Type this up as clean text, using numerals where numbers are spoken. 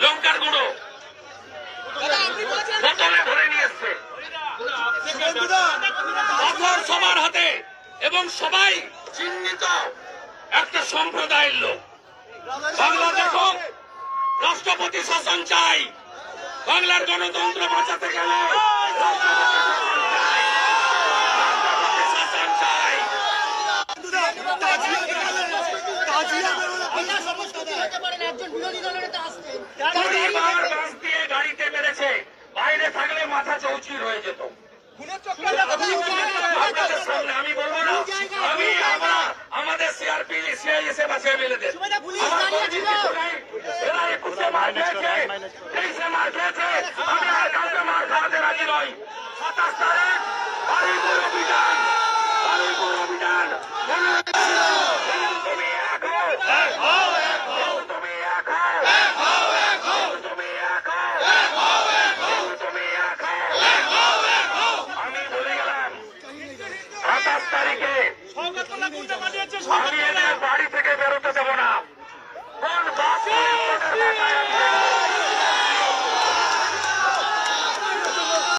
লঙ্কার গুঁড়ো বোতলে ভরে নিয়ে এসছে, পাথর সবার হাতে, এবং সবাই চিহ্নিত একটা সম্প্রদায়ের লোক। বাংলা দেখো, রাষ্ট্রপতি শাসন চাই, বাংলার গণতন্ত্র বাঁচাতে গেলে রাষ্ট্রপতি শাসন চাই। বাস দিয়ে গাড়িতে মেরেছে, বাইরে থাকলে মাথা চৌচির হয়ে যেত। আপনাদের সামনে আমি বলবো না, আমরা আমাদের সিআরপি সিআইএসএফ আছে এমএলএদের, এরা 21-এ মার খেয়েছে, 23-এ মার খেয়েছে, আমি আর কাউকে মার খাওয়াতে রাজি নই। 27 তারিখ বারুইপুর অভিযান, বারুইপুর অভিযান। তুমি এক হও, তুমি এক হও, তুমি এক হও, তুমি এক হও। আমি বলে গেলাম 27 তারিখে আমি এদের বাড়ি থেকে বেরোতে দেবো না। কোন বাস